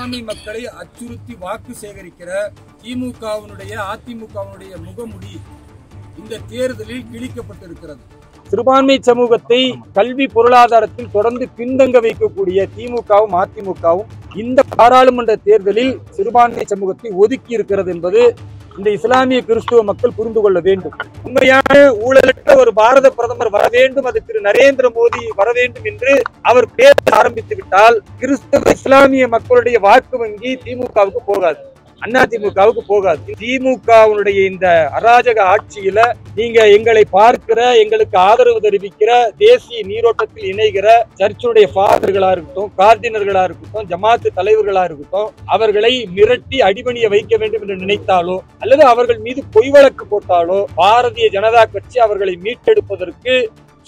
சிறுபான்மை மக்களை அச்சுறுத்தி வாக்கு சேகரிக்கிற திமுகவினுடைய அதிமுகவினுடைய முகமுடி இந்த தேர்தலில் கிழிக்கப்பட்டிருக்கிறது. சிறுபான்மை சமூகத்தை கல்வி பொருளாதாரத்தில் தொடர்ந்து பின்தங்க வைக்கக்கூடிய திமுகவும் அதிமுகவும் இந்த பாராளுமன்ற தேர்தலில் சிறுபான்மை சமூகத்தை ஒதுக்கி இருக்கிறது என்பது இந்த இஸ்லாமிய கிறிஸ்துவ மக்கள் புரிந்து கொள்ள வேண்டும். உண்மையான ஊழலற்ற ஒரு பாரத பிரதமர் வர வேண்டும், அது திரு நரேந்திர மோடி வர வேண்டும் என்று அவர் பேச ஆரம்பித்து விட்டால் கிறிஸ்தவ இஸ்லாமிய மக்களுடைய வாக்கு வங்கி திமுகவுக்கு போகாது, அதிமுகவுக்கு போகாது. திமுகவுடைய இந்த அராஜக ஆட்சியில நீங்க எங்களை பார்க்கிற, எங்களுக்கு ஆதரவு தெரிவிக்கிற, தேசிய நீரோட்டத்தில் இணைகிற சர்ச்சுடைய ஃபாதர்களா இருக்கட்டும், கார்டினர்களா இருக்கட்டும், ஜமாத்து தலைவர்களா இருக்கட்டும், அவர்களை மிரட்டி அடிபணிய வைக்க வேண்டும் என்று நினைத்தாலோ அல்லது அவர்கள் மீது பொய் வழக்கு போட்டாலோ பாரதிய ஜனதா கட்சி அவர்களை மீட்டெடுப்பதற்கு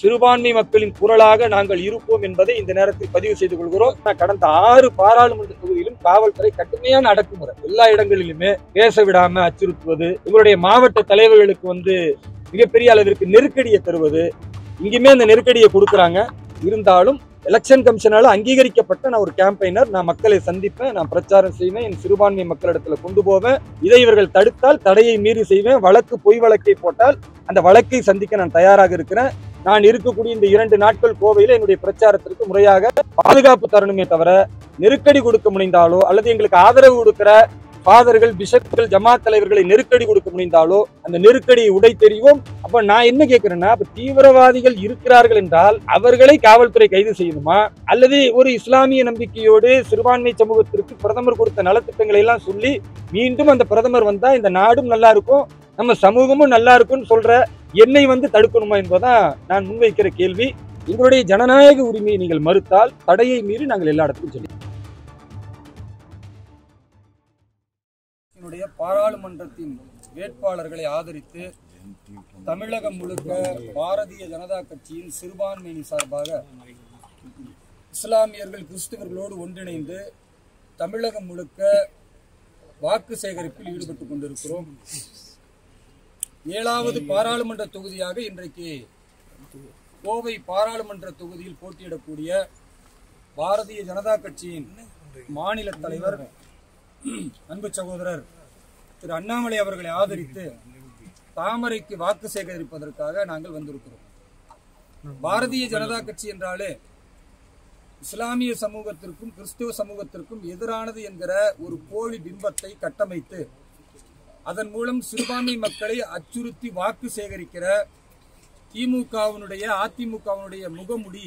சிறுபான்மை மக்களின் குரலாக நாங்கள் இருப்போம் என்பதை இந்த நேரத்தில் பதிவு செய்து கொள்கிறோம். கடந்த 6 பாராளுமன்ற தொகுதியிலும் காவல்துறை கடுமையான அடக்குமுறை, எல்லா இடங்களிலுமே பேச விடாம அச்சுறுத்துவது, எங்களுடைய மாவட்ட தலைவர்களுக்கு மிகப்பெரிய அளவிற்கு நெருக்கடியை தருவது, இங்குமே அந்த நெருக்கடியை கொடுக்குறாங்க. இருந்தாலும் எலெக்ஷன் கமிஷனால அங்கீகரிக்கப்பட்ட நான் ஒரு கேம்பெயினர், நான் மக்களை சந்திப்பேன், நான் பிரச்சாரம் செய்வேன், என் சிறுபான்மை மக்களிடத்துல கொண்டு போவேன். இதை இவர்கள் தடுத்தால் தடையை மீறி செய்வேன். பொய் வழக்கை போட்டால் அந்த வழக்கை சந்திக்க நான் தயாராக இருக்கிறேன். நான் இருக்கக்கூடிய இந்த 2 நாட்கள் கோவையில் என்னுடைய பிரச்சாரத்திற்கு முறையாக பாதுகாப்பு தரணுமே தவிர நெருக்கடி கொடுக்க முடிந்தாலோ அல்லது எங்களுக்கு ஆதரவு கொடுக்கிற ஃபாதர்கள், பிஷப்கள், ஜமாத் தலைவர்களை நெருக்கடி கொடுக்க முடிந்தாலோ அந்த நெருக்கடியை உடை தெரியும். அப்ப நான் என்ன கேட்கிறேன்னா, தீவிரவாதிகள் இருக்கிறார்கள் என்றால் அவர்களை காவல்துறை கைது செய்யணுமா, அல்லது ஒரு இஸ்லாமிய நம்பிக்கையோடு சிறுபான்மை சமூகத்திற்கு பிரதமர் கொடுத்த நலத்திட்டங்களை எல்லாம் சொல்லி மீண்டும் அந்த பிரதமர் வந்தா இந்த நாடும் நல்லா இருக்கும், நம்ம சமூகமும் நல்லா இருக்கும்னு சொல்ற என்னை தடுக்கணுமா என்பதுதான் நான் முன்வைக்கிற கேள்வி. எங்களுடைய ஜனநாயக உரிமையை நீங்கள் மறுத்தால் தடையை மீறி நாங்கள் எல்லா இடத்துக்கும் சொல்லி என்னுடைய பாராளுமன்றத்தின் வேட்பாளர்களை ஆதரித்து தமிழகம் முழுக்க பாரதிய ஜனதா கட்சியின் சிறுபான்மையினி சார்பாக இஸ்லாமியர்கள் கிறிஸ்தவர்களோடு ஒன்றிணைந்து தமிழகம் முழுக்க வாக்கு சேகரிப்பில் ஈடுபட்டுக் கொண்டிருக்கிறோம். 7வது பாராளுமன்ற தொகுதியாக இன்றைக்கு கோவை பாராளுமன்ற தொகுதியில் போட்டியிடக்கூடிய பாரதிய ஜனதா கட்சியின் மாநில தலைவர் அன்பு சகோதரர் திரு அண்ணாமலை அவர்களை ஆதரித்து தாமரைக்கு வாக்கு சேகரிப்பதற்காக நாங்கள் வந்திருக்கிறோம். பாரதிய ஜனதா கட்சி என்றாலே இஸ்லாமிய சமூகத்திற்கும் கிறிஸ்துவ சமூகத்திற்கும் எதிரானது என்கிற ஒரு போலி பிம்பத்தை கட்டமைத்து அதன் மூலம் சிறுபான்மை மக்களை அச்சுறுத்தி வாக்கு சேகரிக்கிற திமுகவினுடைய அதிமுகவினுடைய முகமுடி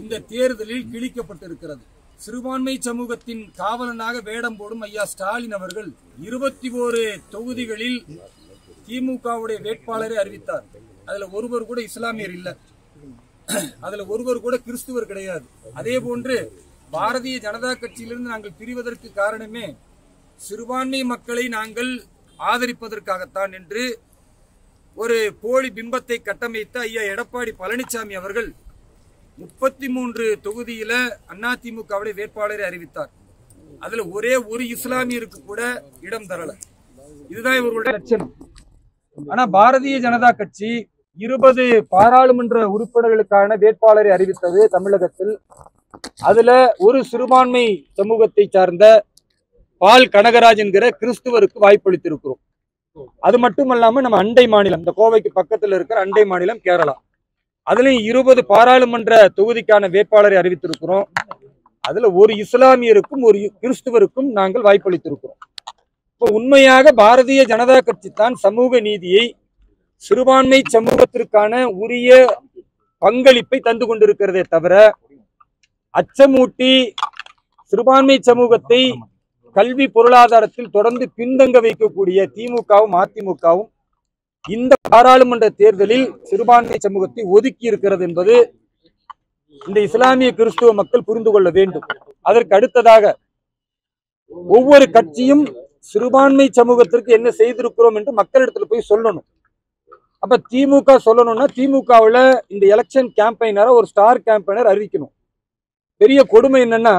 இந்த தேர்தலில் கிழிக்கப்பட்டிருக்கிறது. சிறுபான்மை சமூகத்தின் காவலனாக வேடம் போடும் ஐயா ஸ்டாலின் அவர்கள் 21 தொகுதிகளில் திமுகவுடைய வேட்பாளரை அறிவித்தார். அதுல ஒருவர் கூட இஸ்லாமியர் இல்ல, அதுல ஒருவர் கூட கிறிஸ்துவர் கிடையாது. அதே போன்று பாரதிய ஜனதா கட்சியிலிருந்து நாங்கள் பிரிவதற்கு காரணமே சிறுபான்மை மக்களை நாங்கள் ஆதரிப்பதற்காகத்தான் என்று ஒரு போலி பிம்பத்தை கட்டமைத்த ஐயா எடப்பாடி பழனிசாமி அவர்கள் 33 தொகுதியில அதிமுகவுடைய வேட்பாளரை அறிவித்தார். அதுல ஒரே ஒரு இஸ்லாமியருக்கு கூட இடம் தரல. இதுதான் இவர்களுடைய லட்சணம். ஆனா பாரதிய ஜனதா கட்சி 20 பாராளுமன்ற உறுப்பினர்களுக்கான வேட்பாளரை அறிவித்தது தமிழகத்தில். அதுல ஒரு சிறுபான்மை சமூகத்தை சார்ந்த பால் கனகராஜ் என்கிற கிறிஸ்துவருக்கு வாய்ப்பளித்திருக்கிறோம். அது மட்டுமல்லாம நம்ம அண்டை மாநிலம், இந்த கோவைக்கு பக்கத்தில் இருக்கிற அண்டை மாநிலம் கேரளா, அதுலயும் 20 பாராளுமன்ற தொகுதிக்கான வேட்பாளரை அறிவித்திருக்கிறோம். அதுல ஒரு இஸ்லாமியருக்கும் ஒரு கிறிஸ்துவருக்கும் நாங்கள் வாய்ப்பளித்திருக்கிறோம். இப்போ உண்மையாக பாரதிய ஜனதா கட்சி தான் சமூக நீதியை, சிறுபான்மை சமூகத்திற்கான உரிய பங்களிப்பை தந்து கொண்டிருக்கிறதே தவிர அச்சமூட்டி சிறுபான்மை சமூகத்தை கல்வி பொருளாதாரத்தில் தொடர்ந்து பின்தங்க வைக்கக்கூடிய திமுகவும் அதிமுகவும் இந்த பாராளுமன்ற தேர்தலில் சிறுபான்மை சமூகத்தை ஒதுக்கி இருக்கிறது என்பது இந்த இஸ்லாமிய கிறிஸ்துவ மக்கள் புரிந்து கொள்ள வேண்டும். அதற்கு அடுத்ததாக ஒவ்வொரு கட்சியும் சிறுபான்மை சமூகத்திற்கு என்ன செய்திருக்கிறோம் என்று மக்களிடத்துல போய் சொல்லணும். அப்ப திமுக சொல்லணும்னா திமுகவுல இந்த எலெக்ஷன் கேம்பெயினரை ஒரு ஸ்டார் கேம்பெயினர் அறிவிக்கணும். பெரிய கொடுமை என்னன்னா,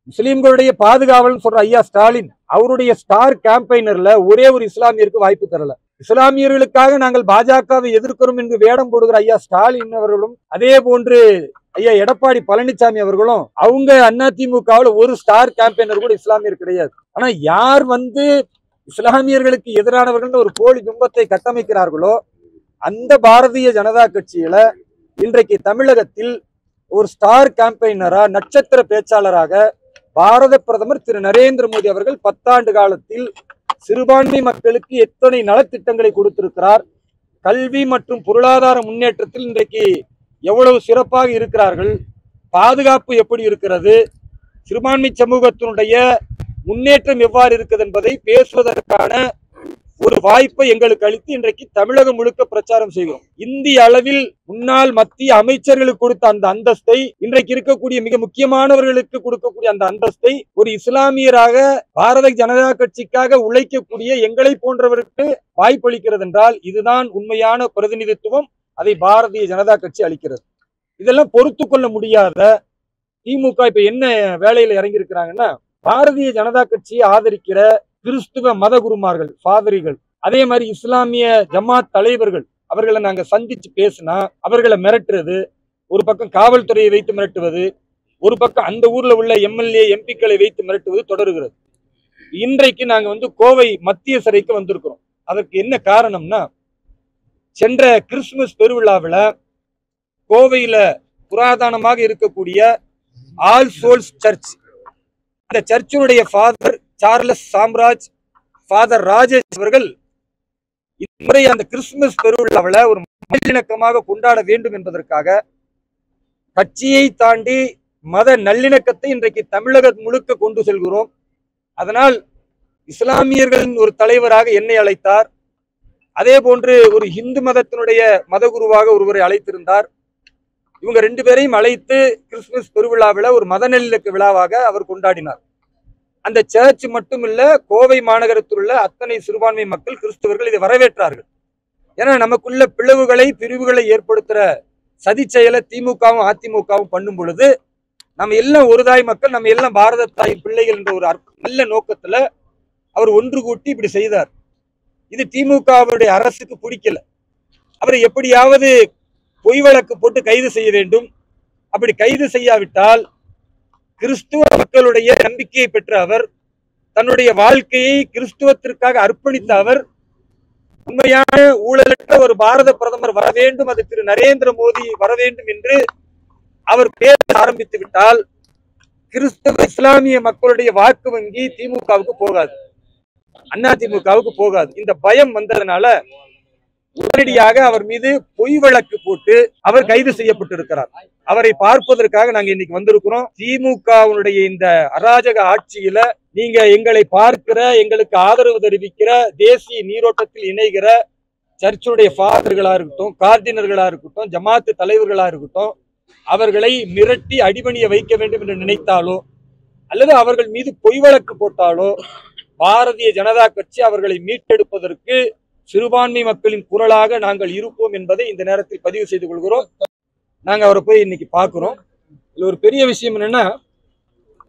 முஸ்லிம்களுடைய பாதுகாவல் சொல்ற ஐயா ஸ்டாலின் அவருடைய ஸ்டார் கேம்பெயினர்ல ஒரே ஒரு இஸ்லாமியருக்கு வாய்ப்பு தரல. இஸ்லாமியர்களுக்காக நாங்கள் பாஜகவை எதிர்க்கிறோம் என்று வேடம் போடுகிற ஐயா ஸ்டாலின் அவர்களும் அதே போன்று ஐயா எடப்பாடி பழனிசாமி அவர்களும் அவங்க அதிமுகவில் ஒரு ஸ்டார் கேம்பெயினர் கூட இஸ்லாமியர் கிடையாது. ஆனா யார் இஸ்லாமியர்களுக்கு எதிரானவர்கள் ஒரு போலி பிம்பத்தை கட்டமைக்கிறார்களோ அந்த பாரதிய ஜனதா கட்சியில இன்றைக்கு தமிழகத்தில் ஒரு ஸ்டார் கேம்பெயினரா, நட்சத்திர பேச்சாளராக பாரத பிரதமர் திரு நரேந்திர மோடி அவர்கள் 10 ஆண்டு காலத்தில் சிறுபான்மை மக்களுக்கு எத்தனை நலத்திட்டங்களை கொடுத்திருக்கிறார், கல்வி மற்றும் பொருளாதார முன்னேற்றத்தில் இன்றைக்கு எவ்வளவு சிறப்பாக இருக்கிறார்கள், பாதுகாப்பு எப்படி இருக்கிறது, சிறுபான்மை சமூகத்தினுடைய முன்னேற்றம் எவ்வாறு இருக்கிறது என்பதை பேசுவதற்கான ஒரு வாய்ப்பை எங்களுக்கு அளித்து இன்றைக்கு தமிழகம் முழுக்க பிரச்சாரம் செய்கிறோம். இந்திய அளவில் முன்னாள் மத்திய அமைச்சர்களுக்கு கொடுத்த அந்த அந்தஸ்தை, இன்றைக்கு இருக்கக்கூடிய மிக முக்கியமானவர்களுக்கு கொடுக்கக்கூடிய அந்த அந்தஸ்தை ஒரு இஸ்லாமியராக பாரதிய ஜனதா கட்சிக்காக உழைக்கக்கூடிய எங்களை போன்றவருக்கு வாய்ப்பளிக்கிறது என்றால் இதுதான் உண்மையான பிரதிநிதித்துவம். அதை பாரதிய ஜனதா கட்சி அளிக்கிறது. இதெல்லாம் பொறுத்து கொள்ள முடியாத திமுக இப்ப என்ன வேலையில இறங்கி இருக்கிறாங்கன்னா, பாரதிய ஜனதா கட்சியை ஆதரிக்கிற கிறிஸ்துவ மத குருமார்கள், பாதிரிகள், அதே மாதிரி இஸ்லாமிய ஜமாத் தலைவர்கள், அவர்களை நாங்க சந்திச்சு பேசினா அவர்களை மிரட்டுறது, ஒரு பக்கம் காவல்துறையை வைத்து மிரட்டுவது, ஒரு பக்கம் அந்த ஊர்ல உள்ள எம்எல்ஏ எம்பிக்களை வைத்து மிரட்டுவது தொடர்கிறது. இன்றைக்கு நாங்க கோவை மத்திய சிறைக்கு வந்திருக்கிறோம். அதற்கு என்ன காரணம்னா, சென்ற கிறிஸ்துமஸ் பெருவிழாவில் கோவையில புராதனமாக இருக்கக்கூடிய ஆல் சோல்ஸ் சர்ச், அந்த சர்ச்சினுடைய father Charles Samraj, father Rajesh அவர்கள் இம்முறை அந்த கிறிஸ்துமஸ் பெருவிழாவில் ஒரு நல்லிணக்கமாக கொண்டாட வேண்டும் என்பதற்காக கட்சியை தாண்டி மத நல்லிணக்கத்தை இன்றைக்கு தமிழகம் முழுக்க கொண்டு செல்கிறோம். அதனால் இஸ்லாமியர்களின் ஒரு தலைவராக என்னை அழைத்தார். அதே போன்று ஒரு இந்து மதத்தினுடைய மதகுருவாக ஒருவரை அழைத்திருந்தார். இவங்க 2 பேரையும் அழைத்து கிறிஸ்துமஸ் பெருவிழாவில் ஒரு மத நல்லிணக்க விழாவாக அவர் கொண்டாடினார். அந்த சர்ச் மட்டுமில்ல, கோவை மாநகரத்தில் உள்ள அத்தனை சிறுபான்மை மக்கள் கிறிஸ்தவர்கள் இதை வரவேற்றார்கள். ஏன்னா நமக்குள்ள பிரிவுகளை ஏற்படுத்துற சதி செயலை திமுகவும் அதிமுகவும் பண்ணும் பொழுது நம்ம எல்லாம் ஒரு தாய் மக்கள், நம்ம எல்லாம் பாரத தாய் பிள்ளைகள் என்ற ஒரு நல்ல நோக்கத்துல அவர் ஒன்று கூட்டி இப்படி செய்தார். இது திமுகவுடைய அரசுக்கு பிடிக்கல. அவரை எப்படியாவது பொய் வழக்கு போட்டு கைது செய்ய வேண்டும். அப்படி கைது செய்யாவிட்டால் கிறிஸ்துவ மக்களுடைய நம்பிக்கையை பெற்ற அவர், தன்னுடைய வாழ்க்கையை கிறிஸ்துவத்திற்காக அர்ப்பணித்த அவர், உண்மையான ஊழலற்ற ஒரு பாரத பிரதமர் வர வேண்டும், அது திரு நரேந்திர மோடி வர வேண்டும் என்று அவர் பேச ஆரம்பித்து விட்டால் கிறிஸ்தவ இஸ்லாமிய மக்களுடைய வாக்கு வங்கி திமுகவுக்கு போகாது, அதிமுகவுக்கு போகாது. இந்த பயம் வந்ததனால உடனடியாக அவர் மீது பொய் வழக்கு போட்டு அவர் கைது செய்யப்பட்டிருக்கிறார். அவரை பார்ப்பதற்காக நாங்க இன்னைக்கு வந்திருக்கிறோம். திமுகவுடைய இந்த அராஜக ஆட்சியில நீங்க எங்களை பார்க்கிற, எங்களுக்கு ஆதரவு தெரிவிக்கிற, தேசிய நீரோட்டத்தில் இணைகிற சர்ச்சுடைய ஃபாதர்களா இருக்கட்டும், கார்டினர்களா இருக்கட்டும், ஜமாத்து தலைவர்களா இருக்கட்டும், அவர்களை மிரட்டி அடிபணிய வைக்க வேண்டும் என்று நினைத்தாலோ அல்லது அவர்கள் மீது பொய் வழக்கு போட்டாலோ பாரதிய ஜனதா கட்சி அவர்களை மீட்டெடுப்பதற்கு சிறுபான்மை மக்களின் குரலாக நாங்கள் இருப்போம் என்பதை இந்த நேரத்தில் பதிவு செய்து கொள்கிறோம். நாங்க அவரை போய் இன்னைக்கு பார்க்கிறோம். இதுல ஒரு பெரிய விஷயம் என்னன்னா,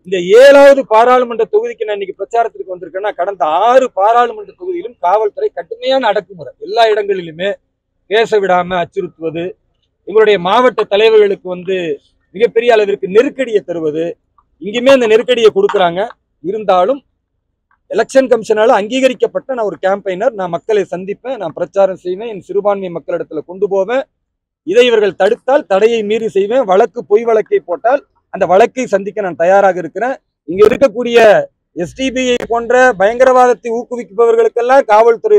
இந்த 7வது பாராளுமன்ற தொகுதிக்கு நான் இன்னைக்கு பிரச்சாரத்திற்கு வந்திருக்கேன்னா, கடந்த 6 பாராளுமன்ற தொகுதியிலும் காவல்துறை கடுமையான அடக்குமுறை, எல்லா இடங்களிலுமே பேச விடாம அச்சுறுத்துவது, எங்களுடைய மாவட்ட தலைவர்களுக்கு மிகப்பெரிய அளவிற்கு நெருக்கடியை தருவது, இங்குமே அந்த நெருக்கடியை கொடுக்குறாங்க. இருந்தாலும் எலெக்ஷன் கமிஷனால அங்கீகரிக்கப்பட்ட நான் ஒரு கேம்பெயினர், நான் மக்களை சந்திப்பேன், நான் பிரச்சாரம் செய்வேன், என் சிறுபான்மை மக்களிடத்துல கொண்டு போவேன். இதை இவர்கள் தடுத்தால் தடையை மீறி செய்வேன். பொய் வழக்கை போட்டால் அந்த வழக்கை சந்திக்க நான் தயாராக இருக்கிறேன். இங்க இருக்கக்கூடிய எஸ்டிபிஐ போன்ற பயங்கரவாதத்தை ஊக்குவிப்பவர்களுக்கெல்லாம் காவல்துறை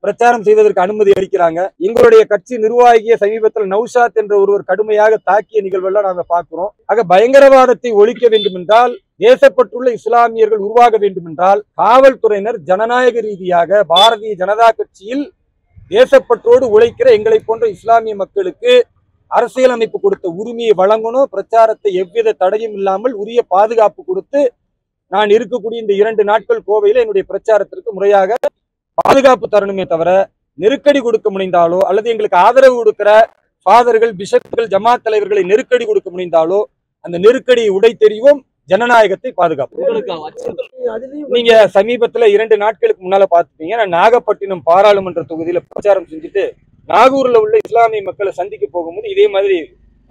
பிரச்சாரம் செய்வதற்கு அனுமதி அளிக்கிறாங்க. எங்களுடைய கட்சி நிர்வாகிய சமீபத்தில் நௌஷாத் என்ற ஒருவர் கடுமையாக தாக்கிய நிகழ்வெல்லாம் நாங்க பார்க்கிறோம். ஆக பயங்கரவாதத்தை ஒழிக்க வேண்டும் என்றால், தேசப்பட்டுள்ள இஸ்லாமியர்கள் உருவாக வேண்டும் என்றால், காவல்துறையினர் ஜனநாயக ரீதியாக பாரதிய ஜனதா கட்சியில் தேசப்பற்றோடு உழைக்கிற எங்களை போன்ற இஸ்லாமிய மக்களுக்கு அரசியலமைப்பு கொடுத்த உரிமையை வழங்கணும். பிரச்சாரத்தை எவ்வித தடையும் இல்லாமல் உரிய பாதுகாப்பு கொடுத்து நான் இருக்கக்கூடிய இந்த 2 நாட்கள் கோவையில் என்னுடைய பிரச்சாரத்திற்கு முறையாக பாதுகாப்பு தரணுமே தவிர, நெருக்கடி கொடுக்க முடிந்தாலோ அல்லது எங்களுக்கு ஆதரவு கொடுக்கிற ஃபாதர்கள், பிஷப்கள், ஜமாத் தலைவர்களை நெருக்கடி கொடுக்க முடிந்தாலோ அந்த நெருக்கடியை உடை தெரிவோம். ஜனநாயகத்தை பாதுகாப்பு. நீங்க சமீபத்துல 2 நாட்களுக்கு முன்னால பாத்துப்பீங்க, நான் நாகப்பட்டினம் பாராளுமன்ற தொகுதியில பிரச்சாரம் செஞ்சுட்டு நாகூர்ல உள்ள இஸ்லாமிய மக்களை சந்திக்க போகும்போது இதே மாதிரி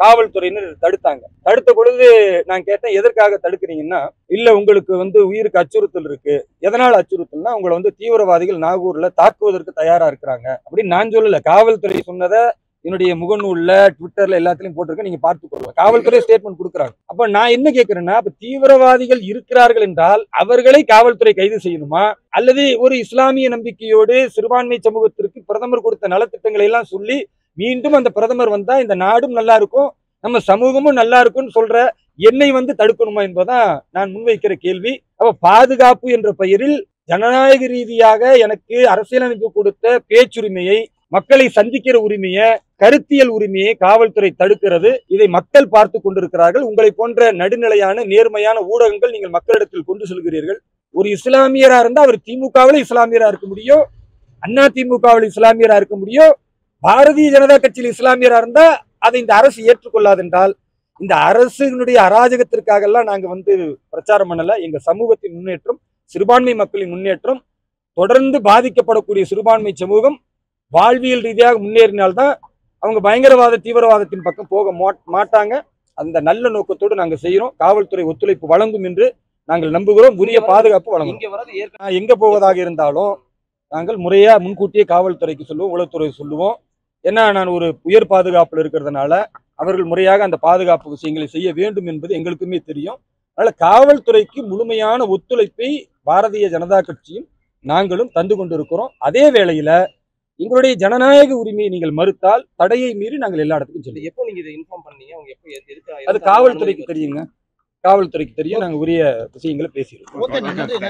காவல்துறையினர் தடுத்தாங்க. தடுத்த பொழுது நான் கேட்டேன், எதற்காக தடுக்கிறீங்கன்னா, இல்ல உங்களுக்கு உயிருக்கு அச்சுறுத்தல் இருக்கு. எதனால அச்சுறுத்தல்னா, உங்களை தீவிரவாதிகள் நாகூர்ல தாக்குவதற்கு தயாரா இருக்கிறாங்க அப்படின்னு நான் சொல்லல. காவல்துறை சொன்னதை என்னுடைய முகநூல்ல, ட்விட்டர்ல எல்லாத்திலையும் போட்டிருக்க, நீங்க பார்த்துக்கொள்ளலாம். காவல்துறை ஸ்டேட்மெண்ட் கொடுக்குறாங்க. அப்ப நான் என்ன கேட்கிறேன்னா, அப்ப தீவிரவாதிகள் இருக்கிறார்கள் என்றால் அவர்களை காவல்துறை கைது செய்யணுமா, அல்லது ஒரு இஸ்லாமிய நம்பிக்கையோடு சிறுபான்மை சமூகத்திற்கு பிரதமர் கொடுத்த நலத்திட்டங்களை எல்லாம் சொல்லி மீண்டும் அந்த பிரதமர் வந்தா இந்த நாடும் நல்லா இருக்கும், நம்ம சமூகமும் நல்லா இருக்கும்னு சொல்ற என்னை தடுக்கணுமா என்பதுதான் நான் முன்வைக்கிற கேள்வி. அப்ப பாதுகாப்பு என்ற பெயரில் ஜனநாயக ரீதியாக எனக்கு அரசியலமைப்பு கொடுத்த பேச்சுரிமையை, மக்களை சந்திக்கிற உரிமையை, கருத்தியல் உரிமையை காவல்துறை தடுக்கிறது. இதை மக்கள் பார்த்து கொண்டிருக்கிறார்கள். உங்களை போன்ற நடுநிலையான நேர்மையான ஊடகங்கள் நீங்கள் மக்களிடத்தில் கொண்டு செல்கிறீர்கள். ஒரு இஸ்லாமியரா இருந்தா அவர் திமுகவில் இஸ்லாமியரா இருக்க முடியும், அண்ணா திமுகவில் இஸ்லாமியரா இருக்க முடியும், பாரதிய ஜனதா கட்சியில் இஸ்லாமியரா இருந்தா அதை இந்த அரசு ஏற்றுக்கொள்ளாது என்றால், இந்த அரசினுடைய அராஜகத்திற்காக எல்லாம் நாங்க பிரச்சாரம் பண்ணல. எங்க சமூகத்தின் முன்னேற்றம், சிறுபான்மை மக்களின் முன்னேற்றம், தொடர்ந்து பாதிக்கப்படக்கூடிய சிறுபான்மை சமூகம் வாழ்வியல் ரீதியாக முன்னேறினால்தான் அவங்க பயங்கரவாத தீவிரவாதத்தின் பக்கம் போக மாட்டாங்க. அந்த நல்ல நோக்கத்தோடு நாங்க செய்யறோம். காவல்துறை ஒத்துழைப்பு வழங்கும் என்று நாங்கள் நம்புகிறோம். உரிய பாதுகாப்பு வழங்கும். எங்க போவதாக இருந்தாலும் நாங்கள் முறையா முன்கூட்டியே காவல்துறைக்கு சொல்லுவோம், உளவுத்துறை சொல்லுவோம். ஏன்னா நான் ஒரு உயர் பாதுகாப்புல இருக்கிறதுனால அவர்கள் முறையாக அந்த பாதுகாப்பு விஷயங்களை செய்ய வேண்டும் என்பது எங்களுக்குமே தெரியும். அதனால காவல்துறைக்கு முழுமையான ஒத்துழைப்பை பாரதிய ஜனதா கட்சியும் நாங்களும் தந்து கொண்டிருக்கிறோம். அதே வேளையில எங்களுடைய ஜனநாயக உரிமையை நீங்கள் மறுத்தால் தடையை மீறி நாங்கள் எல்லா இடத்துக்கும் சொல்லுவோம். எப்போ நீங்க இதை இன்ஃபார்ம் பண்ணீங்க? அவங்க எப்போ எதுக்கு? அது காவல்துறைக்கு தெரியுங்க. காவல்துறைக்கு தெரியும். நாங்க உரிய விஷயங்களை பேசிடுவோம்.